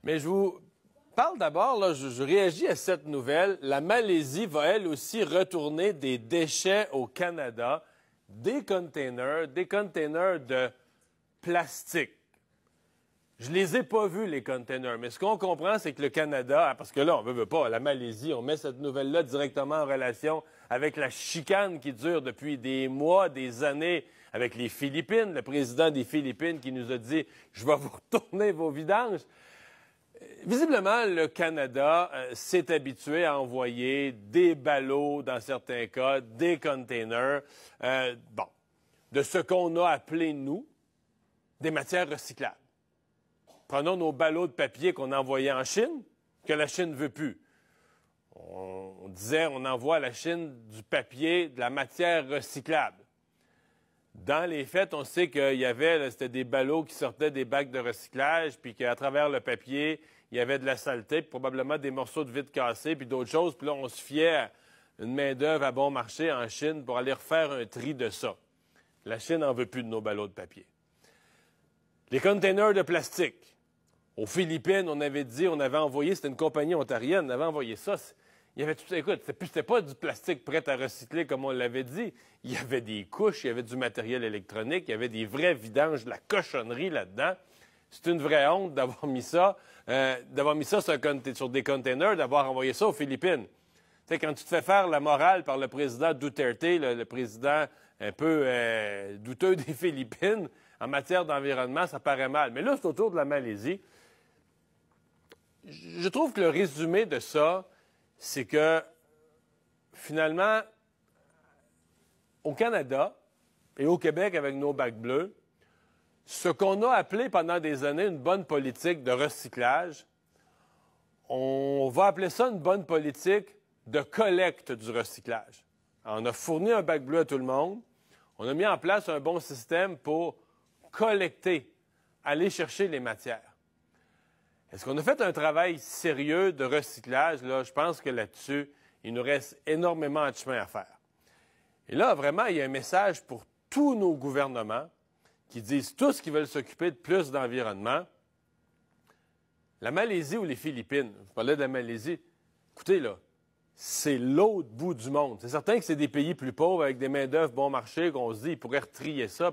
Mais je vous parle d'abord, là, je réagis à cette nouvelle. La Malaisie va elle aussi retourner des déchets au Canada, des containers de plastique. Je les ai pas vus, les containers, mais ce qu'on comprend, c'est que le Canada, parce que là, on veut pas, la Malaisie, on met cette nouvelle-là directement en relation avec la chicane qui dure depuis des mois, des années, avec les Philippines, le président des Philippines qui nous a dit « Je vais vous retourner vos vidanges ». Visiblement, le Canada s'est habitué à envoyer des ballots, dans certains cas, des containers, de ce qu'on a appelé, nous, des matières recyclables. Prenons nos ballots de papier qu'on envoyait en Chine, que la Chine ne veut plus. On disait, on envoie à la Chine du papier, de la matière recyclable. Dans les faits, on sait qu'il y avait, c'était des ballots qui sortaient des bacs de recyclage, puis qu'à travers le papier, il y avait de la saleté, puis probablement des morceaux de vitre cassés, puis d'autres choses. Puis là, on se fiait à une main-d'œuvre à bon marché en Chine pour aller refaire un tri de ça. La Chine n'en veut plus de nos ballots de papier. Les containers de plastique. Aux Philippines, on avait dit, on avait envoyé, c'était une compagnie ontarienne, on avait envoyé ça. Il y avait tout, écoute, c'était pas du plastique prêt à recycler comme on l'avait dit. Il y avait des couches, il y avait du matériel électronique, il y avait des vrais vidanges, de la cochonnerie là-dedans. C'est une vraie honte d'avoir mis ça, sur des containers, d'avoir envoyé ça aux Philippines. Tu sais, quand tu te fais faire la morale par le président Duterte, le président un peu douteux des Philippines, en matière d'environnement, ça paraît mal. Mais là, c'est autour de la Malaisie. Je trouve que le résumé de ça, c'est que, finalement, au Canada et au Québec, avec nos bacs bleus, ce qu'on a appelé pendant des années une bonne politique de recyclage, on va appeler ça une bonne politique de collecte du recyclage. Alors, on a fourni un bac bleu à tout le monde. On a mis en place un bon système pour collecter, aller chercher les matières. Est-ce qu'on a fait un travail sérieux de recyclage? Là, je pense que là-dessus, il nous reste énormément de chemin à faire. Et là, vraiment, il y a un message pour tous nos gouvernements qui disent tous qu'ils veulent s'occuper de plus d'environnement. La Malaisie ou les Philippines, vous parlez de la Malaisie, écoutez, là, c'est l'autre bout du monde. C'est certain que c'est des pays plus pauvres avec des main-d'œuvre bon marché, qu'on se dit, ils pourraient retrier ça.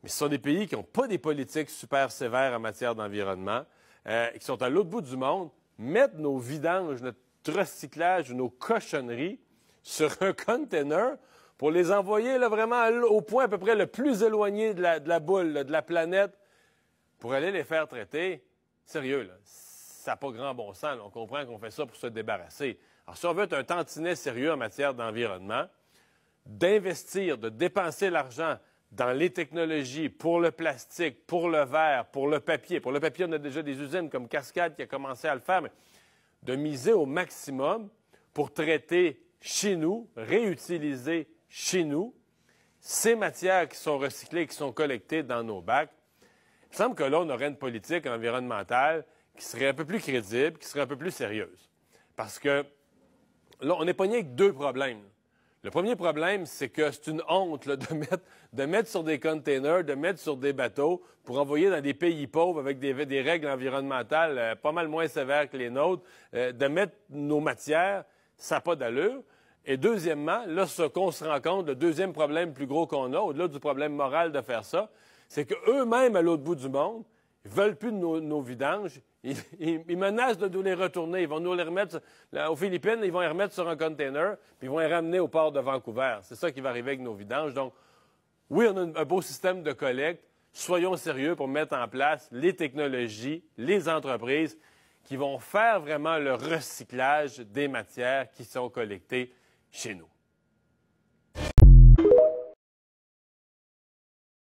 Mais ce sont des pays qui n'ont pas des politiques super sévères en matière d'environnement, qui sont à l'autre bout du monde, mettre nos vidanges, notre recyclage, nos cochonneries sur un container pour les envoyer là, vraiment au point à peu près le plus éloigné de la boule, là, de la planète, pour aller les faire traiter. Sérieux, là, ça n'a pas grand bon sens. Là. On comprend qu'on fait ça pour se débarrasser. Alors, si on veut être un tantinet sérieux en matière d'environnement, d'investir, de dépenser l'argent dans les technologies, pour le plastique, pour le verre, pour le papier. Pour le papier, on a déjà des usines comme Cascade qui a commencé à le faire, mais de miser au maximum pour traiter chez nous, réutiliser chez nous, ces matières qui sont recyclées, qui sont collectées dans nos bacs. Il me semble que là, on aurait une politique environnementale qui serait un peu plus crédible, qui serait un peu plus sérieuse. Parce que là, on est pogné avec deux problèmes. Le premier problème, c'est que c'est une honte là, de mettre sur des containers, de mettre sur des bateaux pour envoyer dans des pays pauvres avec des règles environnementales pas mal moins sévères que les nôtres, de mettre nos matières, ça n'a pas d'allure. Et deuxièmement, là, ce qu'on se rend compte, le deuxième problème plus gros qu'on a, au-delà du problème moral de faire ça, c'est qu'eux-mêmes, à l'autre bout du monde, ils veulent plus de nos vidanges. Ils menacent de nous les retourner. Ils vont nous les remettre aux Philippines, ils vont les remettre sur un container, puis ils vont les ramener au port de Vancouver. C'est ça qui va arriver avec nos vidanges. Donc, oui, on a un beau système de collecte. Soyons sérieux pour mettre en place les technologies, les entreprises qui vont faire vraiment le recyclage des matières qui sont collectées chez nous.